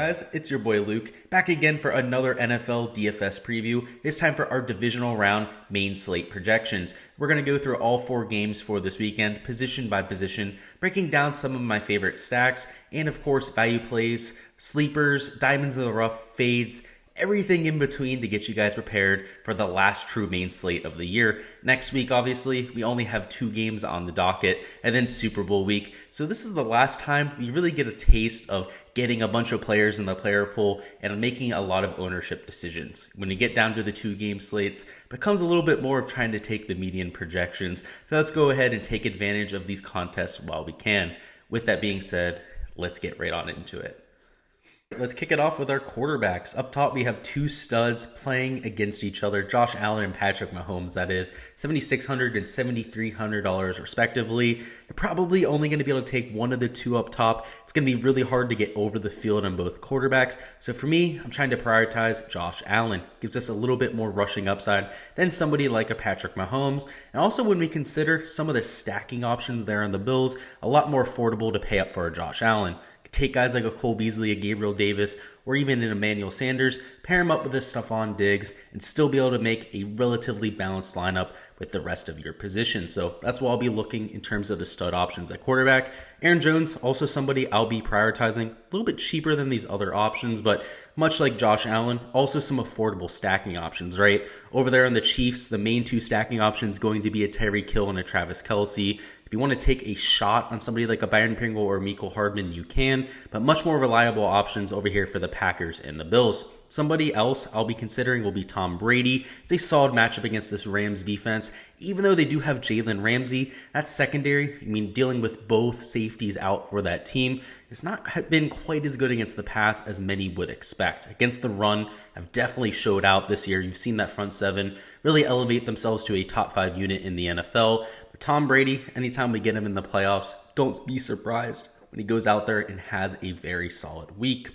guys? It's your boy Luke, back again for another NFL DFS preview, this time for our Divisional Round Main Slate projections. We're going to go through all 4 games for this weekend, position by position, breaking down some of my favorite stacks, and of course value plays, sleepers, diamonds in the rough, fades, everything in between to get you guys prepared for the last true main slate of the year. Next week, obviously, we only have 2 games on the docket, and then Super Bowl week. So this is the last time we really get a taste of getting a bunch of players in the player pool and making a lot of ownership decisions. When you get down to the 2-game slates, it becomes a little bit more of trying to take the median projections. So let's go ahead and take advantage of these contests while we can. With that being said, let's get right on into it. Let's kick it off with our quarterbacks. Up top, we have 2 studs playing against each other, Josh Allen and Patrick Mahomes. That is $7,600 and $7,300 respectively. You're probably only going to be able to take one of the 2 up top. It's going to be really hard to get over the field on both quarterbacks. So for me, I'm trying to prioritize Josh Allen. Gives us a little bit more rushing upside than somebody like a Patrick Mahomes. And also when we consider some of the stacking options there on the Bills, a lot more affordable to pay up for a Josh Allen. Take guys like a Cole Beasley, a Gabriel Davis, or even an Emmanuel Sanders, pair him up with a Stephon Diggs, and still be able to make a relatively balanced lineup with the rest of your position. So that's what I'll be looking in terms of the stud options at quarterback. Aaron Jones, also somebody I'll be prioritizing. A little bit cheaper than these other options, but much like Josh Allen, also some affordable stacking options, right? Over there on the Chiefs, the main 2 stacking options going to be a Tyreek Hill and a Travis Kelce. If you want to take a shot on somebody like a Byron Pringle or Mecole Hardman, you can, but much more reliable options over here for the Packers and the Bills. Somebody else I'll be considering will be Tom Brady. It's a solid matchup against this Rams defense. Even though they do have Jalen Ramsey, that's secondary. I mean, dealing with both safeties out for that team, it's not been quite as good against the pass as many would expect. Against the run, have definitely showed out this year. You've seen that front 7 really elevate themselves to a top 5 unit in the NFL. But Tom Brady, anytime we get him in the playoffs, don't be surprised when he goes out there and has a very solid week.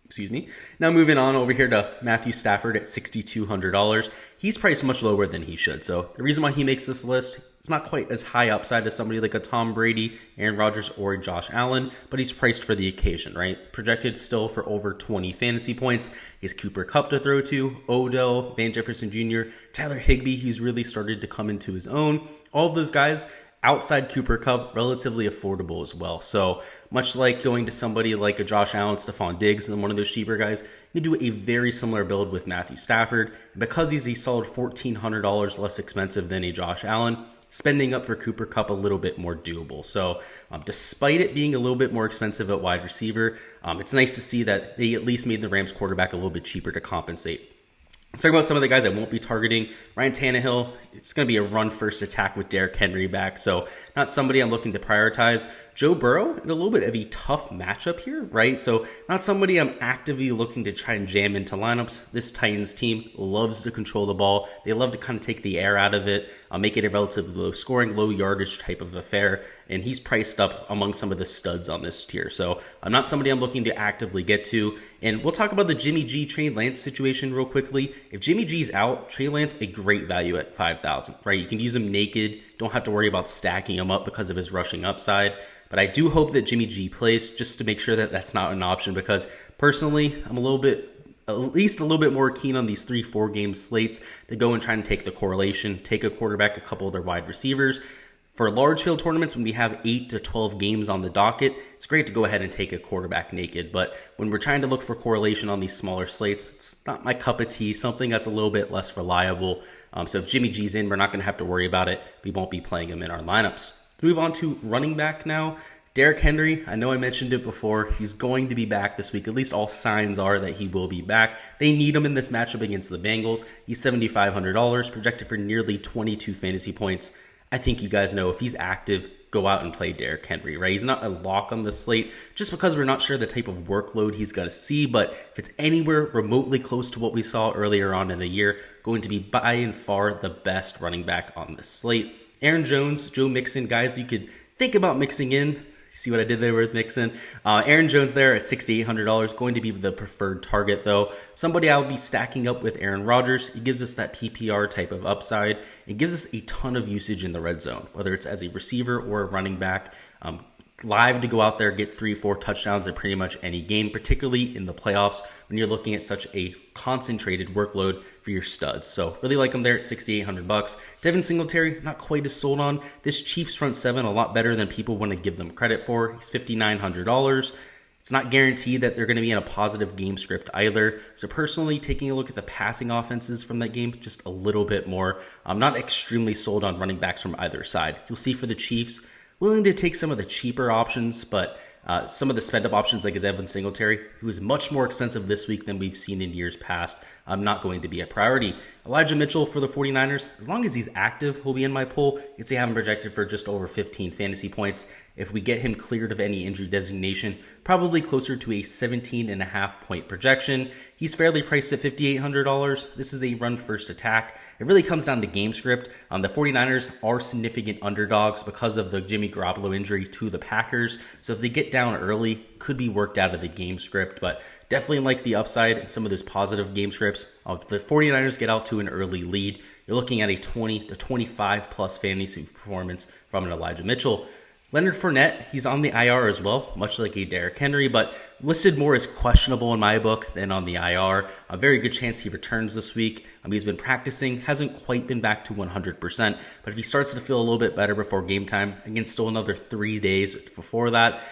Excuse me. Now moving on over here to Matthew Stafford at $6,200. He's priced much lower than he should. So the reason why he makes this list, it's not quite as high upside as somebody like a Tom Brady, Aaron Rodgers, or a Josh Allen, but he's priced for the occasion, right? Projected still for over 20 fantasy points. He has Cooper Kupp to throw to, Odell, Van Jefferson Jr., Tyler Higbee, he's really started to come into his own. All of those guys outside Cooper Kupp, relatively affordable as well. So much like going to somebody like a Josh Allen, Stephon Diggs, and one of those cheaper guys, you can do a very similar build with Matthew Stafford. And because he's a solid $1,400 less expensive than a Josh Allen, spending up for Cooper Kupp a little bit more doable. So despite it being a little bit more expensive at wide receiver, it's nice to see that they at least made the Rams quarterback a little bit cheaper to compensate. Let's talk about some of the guys I won't be targeting. Ryan Tannehill, it's going to be a run-first attack with Derrick Henry back, so not somebody I'm looking to prioritize. Joe Burrow in a little bit of a tough matchup here, right? So not somebody I'm actively looking to try and jam into lineups. This Titans team loves to control the ball. They love to kind of take the air out of it, make it a relatively low-scoring, low-yardage type of affair, and he's priced up among some of the studs on this tier. So I'm not somebody I'm looking to actively get to. And we'll talk about the Jimmy G, Trey Lance situation real quickly. If Jimmy G's out, Trey Lance, a great value at $5,000, right? You can use him naked. Don't have to worry about stacking him up because of his rushing upside. But I do hope that Jimmy G plays just to make sure that that's not an option, because personally, I'm at least a little bit more keen on these 3-4 game slates to go and try and take the correlation, take a quarterback, a couple of their wide receivers. For large field tournaments, when we have 8 to 12 games on the docket, it's great to go ahead and take a quarterback naked. But when we're trying to look for correlation on these smaller slates, it's not my cup of tea, something that's a little bit less reliable. So if Jimmy G's in, we're not going to have to worry about it. We won't be playing him in our lineups. Let's move on to running back now. Derrick Henry, I know I mentioned it before. He's going to be back this week. At least all signs are that he will be back. They need him in this matchup against the Bengals. He's $7,500, projected for nearly 22 fantasy points. I think you guys know if he's active, go out and play Derrick Henry, right? He's not a lock on the slate just because we're not sure the type of workload he's going to see. But if it's anywhere remotely close to what we saw earlier on in the year, going to be by and far the best running back on the slate. Aaron Jones, Joe Mixon, guys you could think about mixing in. See what I did there with Mixon? Aaron Jones there at $6,800, going to be the preferred target though. Somebody I'll be stacking up with Aaron Rodgers. He gives us that PPR type of upside. It gives us a ton of usage in the red zone, whether it's as a receiver or a running back. live to go out there, get 3-4 touchdowns in pretty much any game, particularly in the playoffs when you're looking at such a concentrated workload for your studs. So really like him there at $6,800. Devin Singletary, not quite as sold on. This Chiefs front seven, a lot better than people want to give them credit for. He's $5,900. It's not guaranteed that they're going to be in a positive game script either. So personally, taking a look at the passing offenses from that game, just a little bit more. I'm not extremely sold on running backs from either side. You'll see for the Chiefs, willing to take some of the cheaper options, but some of the spend-up options like a Devin Singletary, who is much more expensive this week than we've seen in years past, not going to be a priority. Elijah Mitchell for the 49ers, as long as he's active, he'll be in my pool. You can see I have him projected for just over 15 fantasy points. If we get him cleared of any injury designation, probably closer to a 17.5 point projection. He's fairly priced at $5,800. This is a run-first attack. It really comes down to game script. The 49ers are significant underdogs because of the Jimmy Garoppolo injury to the Packers. So if they get down early, could be worked out of the game script, but definitely like the upside and some of those positive game scripts. If the 49ers get out to an early lead, you're looking at a 20 to 25 plus fantasy performance from an Elijah Mitchell. Leonard Fournette, he's on the IR as well, much like a Derrick Henry, but listed more as questionable in my book than on the IR. A very good chance he returns this week. He's been practicing, hasn't quite been back to 100%, but if he starts to feel a little bit better before game time, again, still another 3 days before that,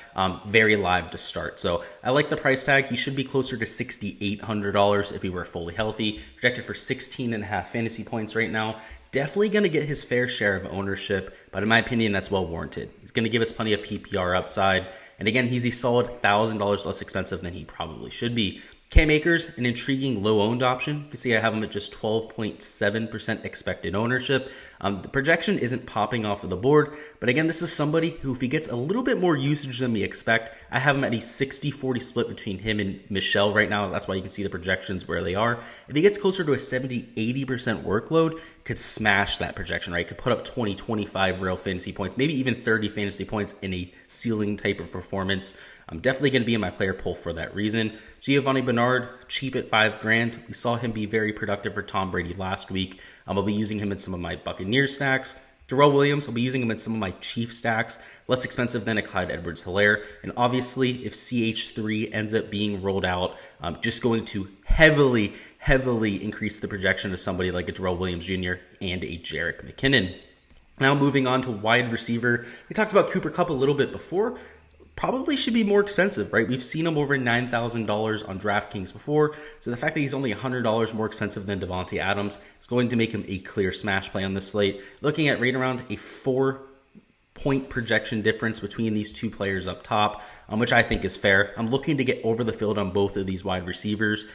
very live to start. So I like the price tag. He should be closer to $6,800 if he were fully healthy, projected for 16.5 fantasy points right now. Definitely going to get his fair share of ownership, but in my opinion, that's well warranted. He's going to give us plenty of PPR upside. And again, he's a solid $1,000 less expensive than he probably should be. Cam Akers, an intriguing low-owned option. You can see I have him at just 12.7% expected ownership. The projection isn't popping off of the board, but again, this is somebody who, if he gets a little bit more usage than we expect, I have him at a 60-40 split between him and Michelle right now. That's why you can see the projections where they are. If he gets closer to a 70-80% workload, could smash that projection, right? Could put up 20, 25 real fantasy points, maybe even 30 fantasy points in a ceiling type of performance. I'm definitely going to be in my player pool for that reason. Giovanni Bernard, cheap at $5,000. We saw him be very productive for Tom Brady last week. I'll be using him in some of my Buccaneers stacks. Darrell Williams, I'll be using him in some of my Chiefs stacks. Less expensive than a Clyde Edwards-Helaire. And obviously, if CH3 ends up being rolled out, I'm just going to heavily increase the projection of somebody like a Darrell Williams Jr. and a Jerick McKinnon. Now moving on to wide receiver. We talked about Cooper Kupp a little bit before. Probably should be more expensive, right? We've seen him over $9,000 on Draftkings before, so the fact that he's only $100 more expensive than Devontae Adams is going to make him a clear smash play on this slate. Looking at right around a 4-point projection difference between these two players up top, which I think is fair. I'm looking to get over the field on both of these wide receivers,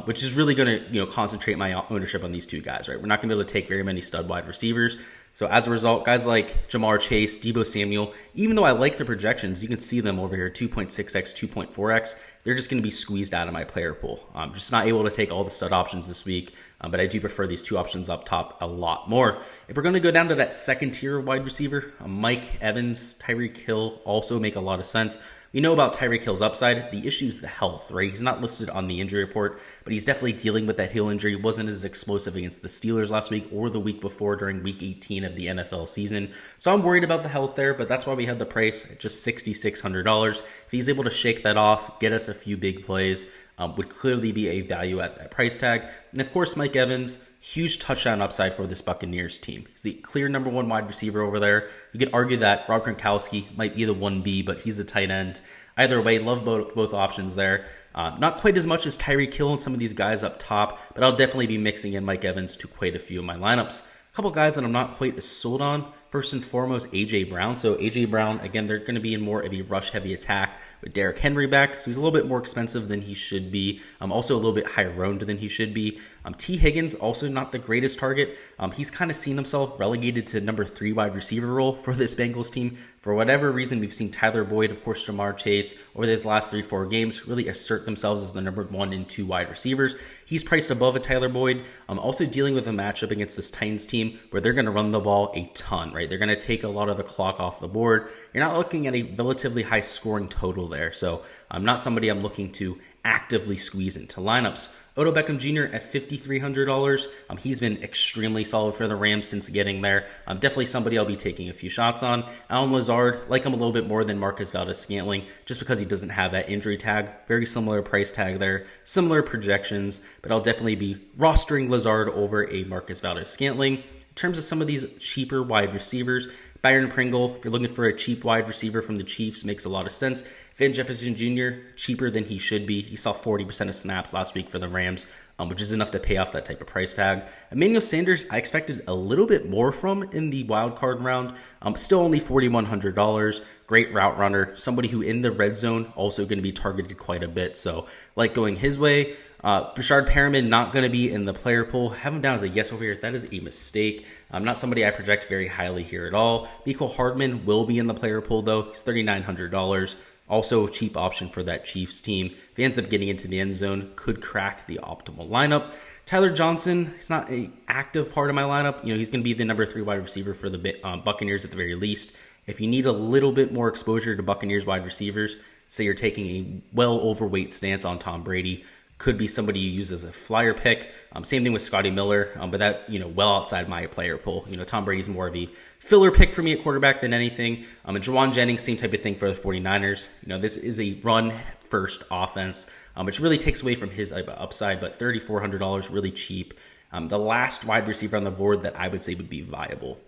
which is really going to concentrate my ownership on these two guys, right? We're not going to be able to take very many stud wide receivers. So as a result, guys like Jamar Chase, Deebo Samuel, even though I like the projections, you can see them over here, 2.6x, 2.4x. They're just going to be squeezed out of my player pool. I'm just not able to take all the stud options this week, but I do prefer these two options up top a lot more. If we're going to go down to that second tier wide receiver, Mike Evans, Tyreek Hill also make a lot of sense. We know about Tyreek Hill's upside. The issue is the health, right? He's not listed on the injury report, but he's definitely dealing with that heel injury. He wasn't as explosive against the Steelers last week or the week before during week 18 of the NFL season. So I'm worried about the health there, but that's why we have the price at just $6,600. If he's able to shake that off, get us a few big plays, would clearly be a value at that price tag. And of course, Mike Evans, huge touchdown upside for this Buccaneers team. He's the clear number one wide receiver over there. You could argue that Rob Gronkowski might be the 1B, but he's a tight end. Either way, love both options there. Not quite as much as Tyreek Hill and some of these guys up top, but I'll definitely be mixing in Mike Evans to quite a few of my lineups. A couple guys that I'm not quite as sold on. First and foremost, A.J. Brown. So A.J. Brown, again, they're going to be in more of a rush-heavy attack with Derrick Henry back. So he's a little bit more expensive than he should be. Also a little bit higher owned than he should be. T. Higgins, also not the greatest target. He's kind of seen himself relegated to number 3 wide receiver role for this Bengals team. For whatever reason, we've seen Tyler Boyd, of course, Jamar Chase, over these last 3-4 games really assert themselves as the number 1 and 2 wide receivers. He's priced above a Tyler Boyd. Also dealing with a matchup against this Titans team where they're going to run the ball a ton, right? They're going to take a lot of the clock off the board. You're not looking at a relatively high scoring total there. So I'm not somebody I'm looking to actively squeeze into lineups. Odell Beckham Jr. at $5,300. He's been extremely solid for the Rams since getting there. Definitely somebody I'll be taking a few shots on. Allen Lazard, like him a little bit more than Marcus Valdes-Scantling, just because he doesn't have that injury tag. Very similar price tag there, similar projections, but I'll definitely be rostering Lazard over a Marcus Valdes-Scantling. In terms of some of these cheaper wide receivers, Byron Pringle, if you're looking for a cheap wide receiver from the Chiefs, makes a lot of sense. Van Jefferson Jr., cheaper than he should be. He saw 40% of snaps last week for the Rams, which is enough to pay off that type of price tag. Emmanuel Sanders, I expected a little bit more from in the wild card round. Still only $4,100. Great route runner. Somebody who in the red zone also going to be targeted quite a bit. So like going his way. Brashard Perriman not going to be in the player pool. Have him down as a yes over here. That is a mistake. Not somebody I project very highly here at all. Mecole Hardman will be in the player pool though. He's $3,900. Also a cheap option for that Chiefs team. If he ends up getting into the end zone, could crack the optimal lineup. Tyler Johnson, he's not an active part of my lineup. He's going to be the number 3 wide receiver for the Buccaneers at the very least. If you need a little bit more exposure to Buccaneers wide receivers, say you're taking a well overweight stance on Tom Brady, could be somebody you use as a flyer pick. Same thing with Scotty Miller, but that, well outside my player pool. Tom Brady's more of a filler pick for me at quarterback than anything. And Juwan Jennings, same type of thing for the 49ers. This is a run-first offense, which really takes away from his upside, but $3,400, really cheap. The last wide receiver on the board that I would say would be viable.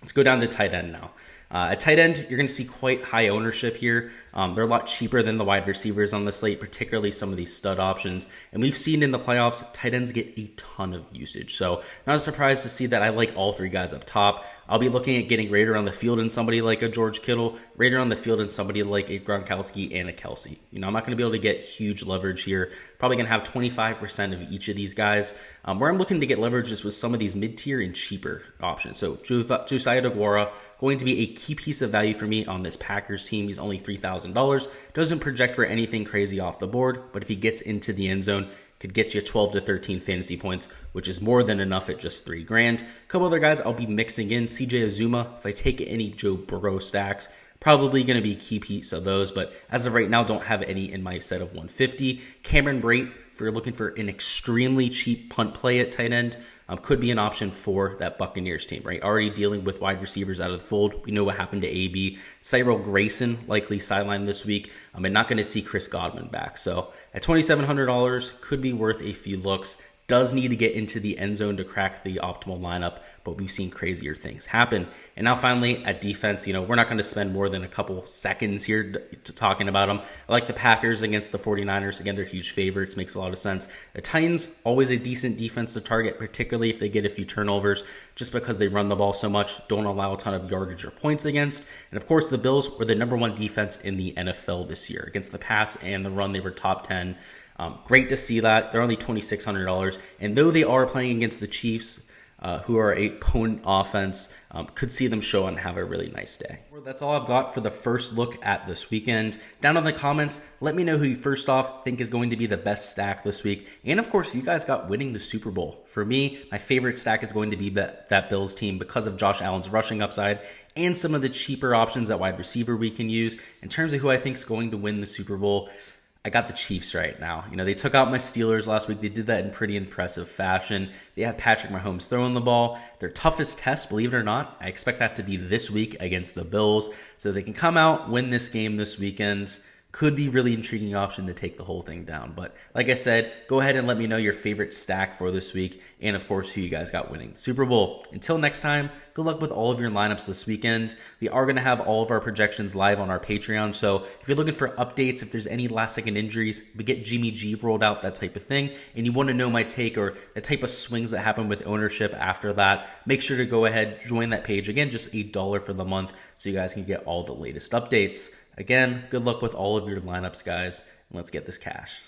Let's go down to tight end now. At tight end, you're going to see quite high ownership here. They're a lot cheaper than the wide receivers on the slate, particularly some of these stud options. And we've seen in the playoffs, tight ends get a ton of usage. So not a surprise to see that I like all 3 guys up top. I'll be looking at getting rated on the field in somebody like a George Kittle, rated on the field in somebody like a Gronkowski and a Kelsey. I'm not going to be able to get huge leverage here. Probably going to have 25% of each of these guys. Where I'm looking to get leverage is with some of these mid-tier and cheaper options. So Josiah DeGuara, going to be a key piece of value for me on this Packers team. He's only $3,000. Doesn't project for anything crazy off the board, but if he gets into the end zone, could get you 12 to 13 fantasy points, which is more than enough at just $3,000. A couple other guys I'll be mixing in. CJ Azuma, if I take any Joe Burrow stacks, probably going to be a key piece of those, but as of right now, don't have any in my set of 150. Cameron Brate, if you're looking for an extremely cheap punt play at tight end, could be an option for that Buccaneers team, right? Already dealing with wide receivers out of the fold. We know what happened to AB. Cyril Grayson likely sidelined this week. I'm not going to see Chris Godwin back. So at $2,700, could be worth a few looks. Does need to get into the end zone to crack the optimal lineup, but we've seen crazier things happen. And now finally at defense, we're not going to spend more than a couple seconds here to talking about them. I like the Packers against the 49ers. Again, they're huge favorites. Makes a lot of sense. The Titans, always a decent defense to target, particularly if they get a few turnovers, just because they run the ball so much, don't allow a ton of yardage or points against. And of course, the Bills were the number 1 defense in the NFL this year. Against the pass and the run, they were top 10. Great to see that. They're only $2,600. And though they are playing against the Chiefs, who are a potent offense, could see them show and have a really nice day. That's all I've got for the first look at this weekend. Down in the comments, let me know who you first off think is going to be the best stack this week. And of course, you guys got winning the Super Bowl. For me, my favorite stack is going to be that Bills team because of Josh Allen's rushing upside and some of the cheaper options at wide receiver we can use. In terms of who I think is going to win the Super Bowl, I got the Chiefs right now. They took out my Steelers last week. They did that in pretty impressive fashion. They have Patrick Mahomes throwing the ball. Their toughest test, believe it or not, I expect that to be this week against the Bills. So they can come out, win this game this weekend. Could be really intriguing option to take the whole thing down. But like I said, go ahead and let me know your favorite stack for this week. And of course, who you guys got winning the Super Bowl. Until next time, good luck with all of your lineups this weekend. We are going to have all of our projections live on our Patreon. So if you're looking for updates, if there's any last second injuries, we get Jimmy G rolled out, that type of thing. And you want to know my take or the type of swings that happen with ownership after that, make sure to go ahead, join that page. Again, just $8 for the month so you guys can get all the latest updates. Again, good luck with all of your lineups, guys, and let's get this cash.